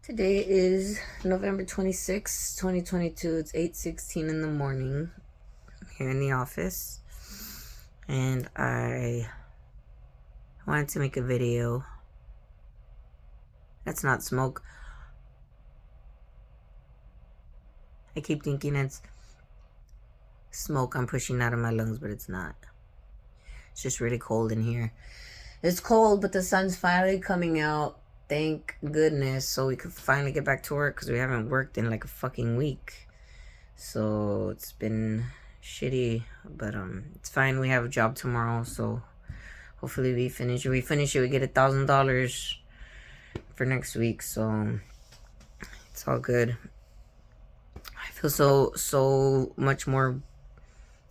Today is November 26th, 2022. It's 8:16 in the morning here in the office. And I wanted to make a video. That's not smoke. I keep thinking it's smoke I'm pushing out of my lungs, but it's not. It's just really cold in here. It's cold, but the sun's finally coming out. Thank goodness. So we could finally get back to work because we haven't worked in like a fucking week. So it's been shitty, but it's fine. We have a job tomorrow, so hopefully we finish it. We get $1,000 for next week, so it's all good. I feel so much more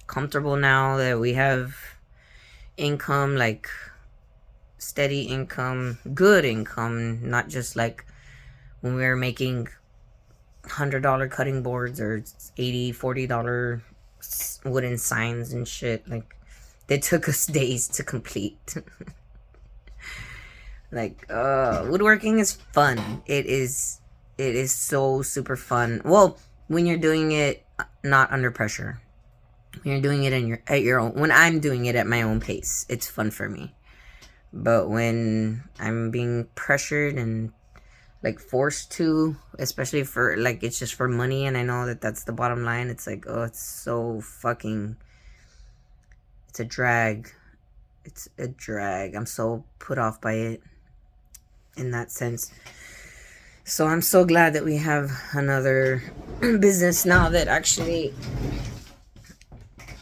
comfortable now that we have income, like steady income, good income, not just like when we were making $100 cutting boards or $40 wooden signs and shit. Like, it took us days to complete. Like, woodworking is fun. It is so super fun. Well, when you're doing it not under pressure. When you're doing it at your own, when I'm doing it at my own pace, it's fun for me. But when I'm being pressured and like forced to, especially for like it's just for money, and I know that that's the bottom line, it's like, oh, it's so fucking, it's a drag. It's a drag. I'm so put off by it in that sense. So I'm so glad that we have another business now that actually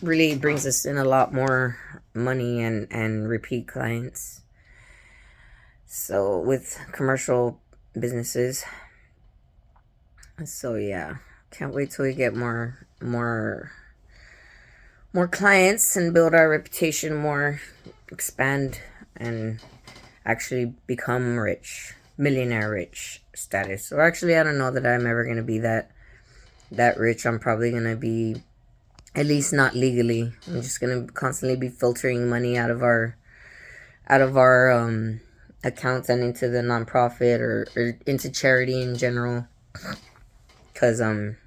really brings us in a lot more money and repeat clients. So with commercial businesses. So yeah, can't wait till we get more clients and build our reputation more, expand and actually become rich, millionaire rich status. Or actually, I don't know that I'm ever going to be that rich. I'm probably going to be, at least not legally. I'm just going to constantly be filtering money out of our accounts and into the nonprofit or into charity in general, because I don't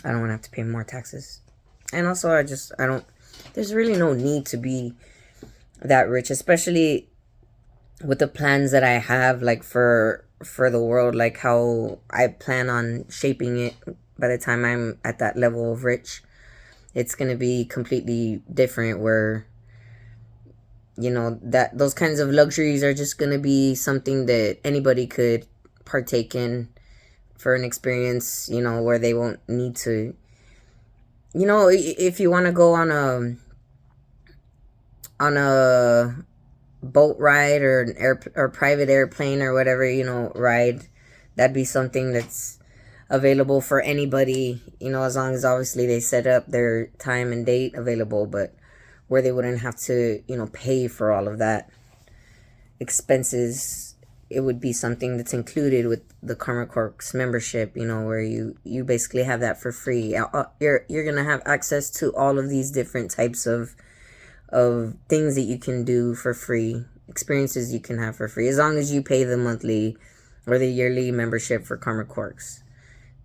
want to have to pay more taxes. And also I don't, there's really no need to be that rich, especially with the plans that I have, like for the world, like how I plan on shaping it. By the time I'm at that level of rich, it's going to be completely different, where that those kinds of luxuries are just going to be something that anybody could partake in for an experience, where they won't need to, if you want to go on a boat ride or an or private airplane or whatever, ride, that'd be something that's available for anybody, as long as obviously they set up their time and date available, but where they wouldn't have to, pay for all of that expenses. It would be something that's included with the Karma Corks membership, where you basically have that for free. You're gonna have access to all of these different types of things that you can do for free, experiences you can have for free, as long as you pay the monthly or the yearly membership for Karma Corks.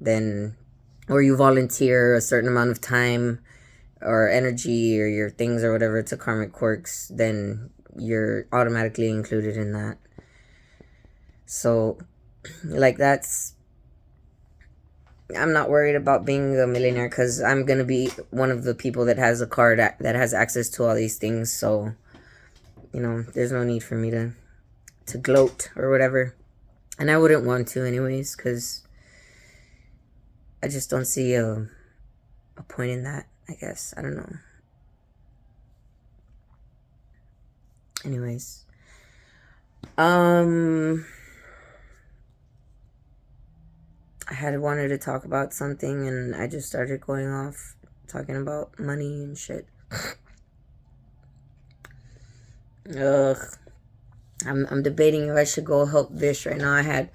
Then, or you volunteer a certain amount of time or energy or your things or whatever to Karmic Quirks, then you're automatically included in that. So, like, I'm not worried about being a millionaire, because I'm going to be one of the people that has a card that has access to all these things. So, there's no need for me to gloat or whatever. And I wouldn't want to anyways, because I just don't see a point in that, I guess. I don't know. Anyways. I had wanted to talk about something, and I just started going off talking about money and shit. Ugh. I'm debating if I should go help Vish right now. I had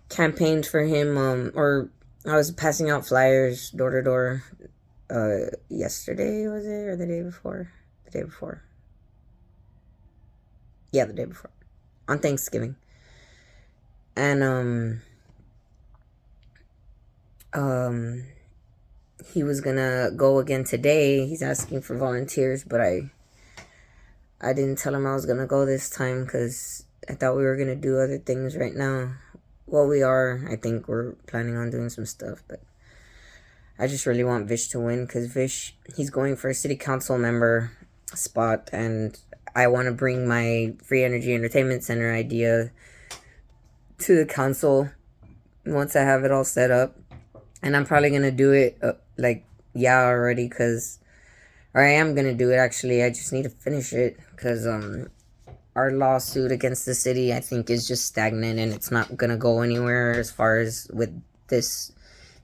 campaigned for him, or I was passing out flyers door to door yesterday, was it, or the day before? The day before. Yeah, the day before. On Thanksgiving. And he was gonna go again today. He's asking for volunteers, but I didn't tell him I was gonna go this time because I thought we were gonna do other things right now. Well, we are. I think we're planning on doing some stuff, but I just really want Vish to win because Vish, he's going for a city council member spot, and I want to bring my Free Energy Entertainment Center idea to the council once I have it all set up. And I'm probably going to do it already or I am going to do it actually. I just need to finish it because our lawsuit against the city, I think, is just stagnant and it's not going to go anywhere as far as with this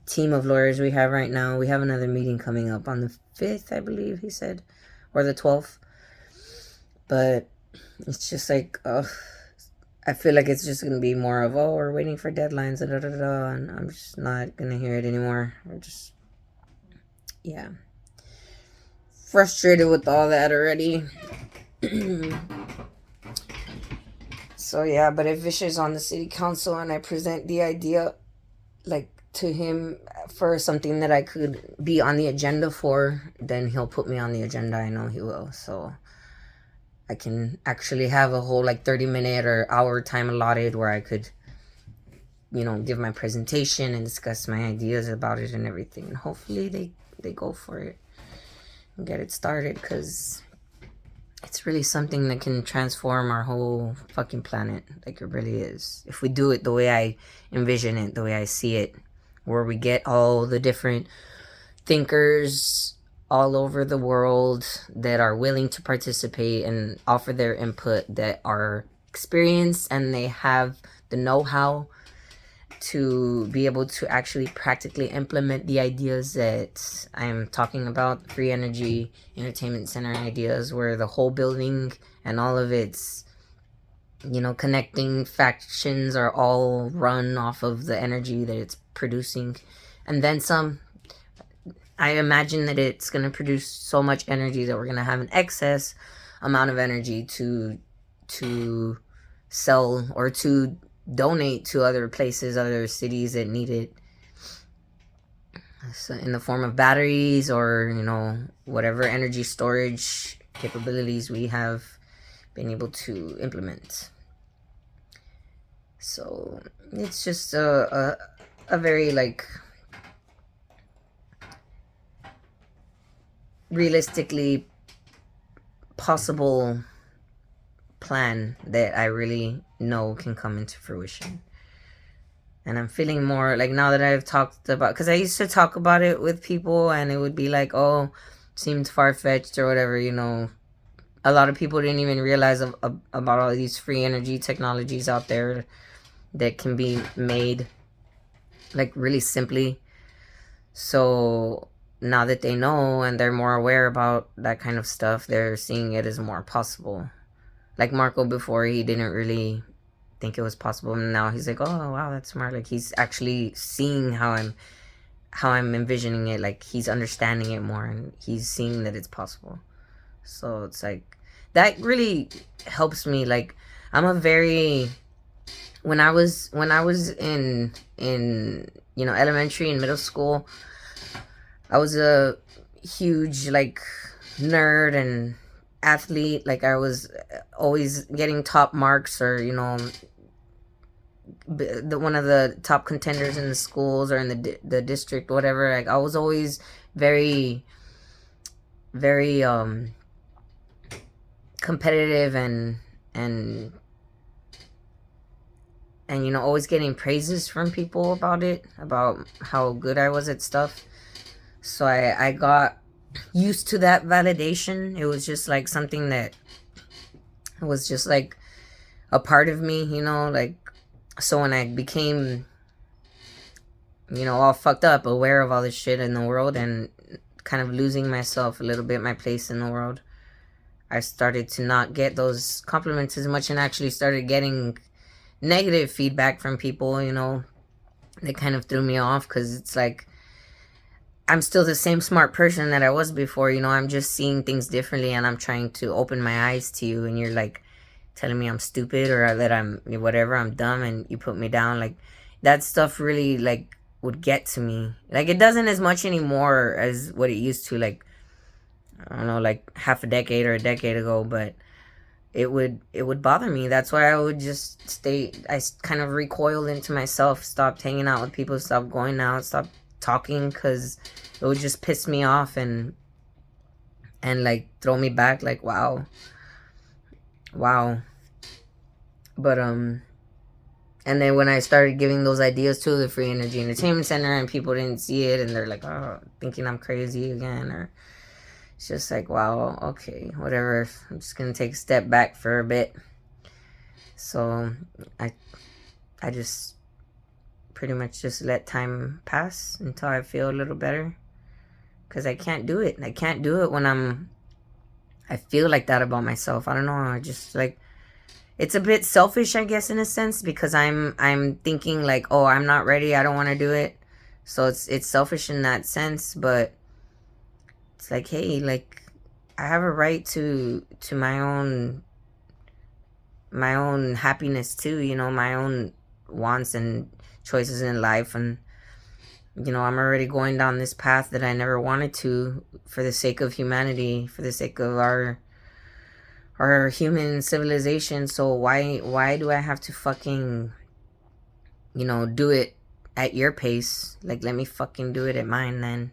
team of lawyers we have right now. We have another meeting coming up on the 5th, I believe he said, or the 12th. But it's just like, I feel like it's just gonna be more of, we're waiting for deadlines and and I'm just not gonna hear it anymore. We're just, yeah, frustrated with all that already. So yeah, but if Vish is on the city council and I present the idea to him for something that I could be on the agenda for, then he'll put me on the agenda. I know he will. So I can actually have a whole 30-minute or hour time allotted where I could, give my presentation and discuss my ideas about it and everything. And hopefully they go for it and get it started, because it's really something that can transform our whole fucking planet. It really is. If we do it the way I envision it, the way I see it, where we get all the different thinkers all over the world that are willing to participate and offer their input, that are experienced and they have the know-how to be able to actually practically implement the ideas that I'm talking about, Free Energy Entertainment Center ideas, where the whole building and all of its connecting factions are all run off of the energy that it's producing, and then some. I imagine that it's going to produce so much energy that we're going to have an excess amount of energy to sell or to donate to other places, other cities that need it, so in the form of batteries or whatever energy storage capabilities we have been able to implement. So it's just a very realistically possible plan that I really know can come into fruition. And I'm feeling more now that I've talked about, because I used to talk about it with people and it would be seemed far-fetched or whatever, a lot of people didn't even realize about all these free energy technologies out there that can be made really simply. So now that they know and they're more aware about that kind of stuff, they're seeing it as more possible. Marco, before, he didn't really think it was possible, and now he's like, oh wow, that's smart. He's actually seeing how I'm envisioning it. He's understanding it more and he's seeing that it's possible. So it's that really helps me. I'm a very, when I was in elementary and middle school, I was a huge nerd and athlete. I was always getting top marks, or one of the top contenders in the schools or in the district, whatever. I was always very, very competitive and always getting praises from people about how good I was at stuff. So I got used to that validation. It was just something that was just a part of me, so when I became, all fucked up, aware of all this shit in the world and kind of losing myself a little bit, my place in the world, I started to not get those compliments as much and actually started getting negative feedback from people, that kind of threw me off, because it's I'm still the same smart person that I was before, I'm just seeing things differently and I'm trying to open my eyes to you, and you're telling me I'm stupid or that I'm whatever, I'm dumb, and you put me down. Like, that stuff really, like, would get to me. Like, it doesn't as much anymore as what it used to, like, I don't know, like half a decade or a decade ago, but it would bother me. That's why I would just stay. I kind of recoiled into myself, stopped hanging out with people, stopped going out, stopped talking, because it would just piss me off and like throw me back, like, wow. But and then when I started giving those ideas to the Free Energy Entertainment Center and people didn't see it and they're like, oh, thinking I'm crazy again, or it's just like, wow, okay, whatever. I'm just gonna take a step back for a bit. So I just pretty much just let time pass until I feel a little better, because I can't do it. I can't do it when I feel like that about myself. I don't know. I just, like, it's a bit selfish, I guess, in a sense, because I'm thinking like, oh, I'm not ready, I don't want to do it. So it's selfish in that sense, but it's like, hey, like, I have a right to my own happiness too, you know, my own wants and choices in life. And you know, I'm already going down this path that I never wanted to, for the sake of humanity, for the sake of our human civilization. So why do I have to fucking, you know, do it at your pace? Like, let me fucking do it at mine then,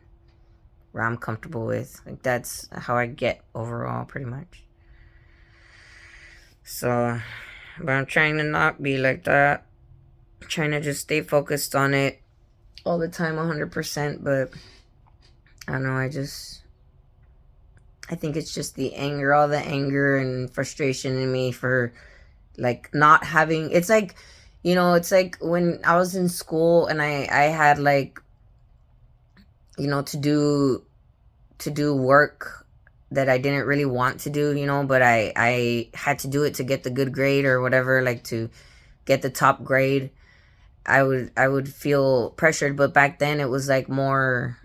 where I'm comfortable with. Like, that's how I get overall, pretty much. So, but I'm trying to not be like that. I'm trying to just stay focused on it all the time, 100%. But I don't know, I think it's just the anger, all the anger and frustration in me for, like, not having, it's like, you know, it's like when I was in school and I had, like, you know, to do work that I didn't really want to do, you know, but I had to do it to get the good grade or whatever, like to get the top grade. I would feel pressured, but back then it was like more,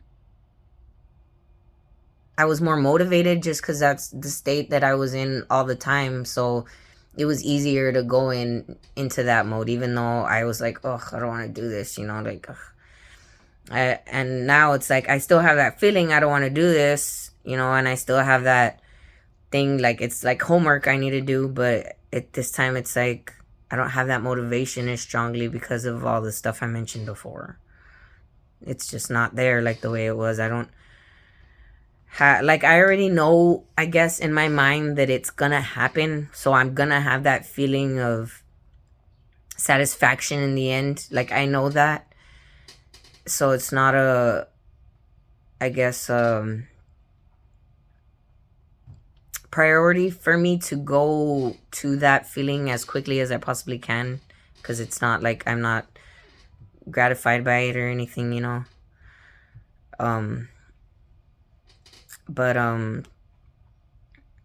I was more motivated just because that's the state that I was in all the time. So it was easier to go into that mode, even though I was like, oh, I don't want to do this, you know, like, ugh. And now it's like, I still have that feeling I don't want to do this, you know, and I still have that thing, like, it's like homework I need to do, but at this time it's like, I don't have that motivation as strongly because of all the stuff I mentioned before. It's just not there like the way it was. I don't like, I already know, I guess, in my mind that it's gonna happen, so I'm gonna have that feeling of satisfaction in the end. Like, I know that, so it's not a, I guess, priority for me to go to that feeling as quickly as I possibly can, because it's not like I'm not gratified by it or anything, you know. But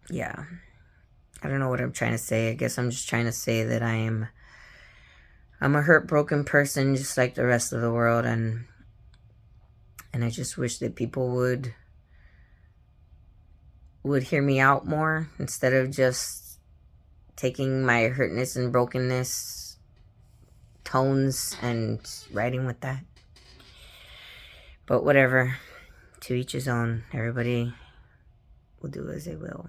yeah, I don't know what I'm trying to say. I guess I'm just trying to say that I'm a hurt, broken person just like the rest of the world, and I just wish that people would hear me out more instead of just taking my hurtness and brokenness tones and writing with that. But whatever, to each his own. Everybody will do as they will.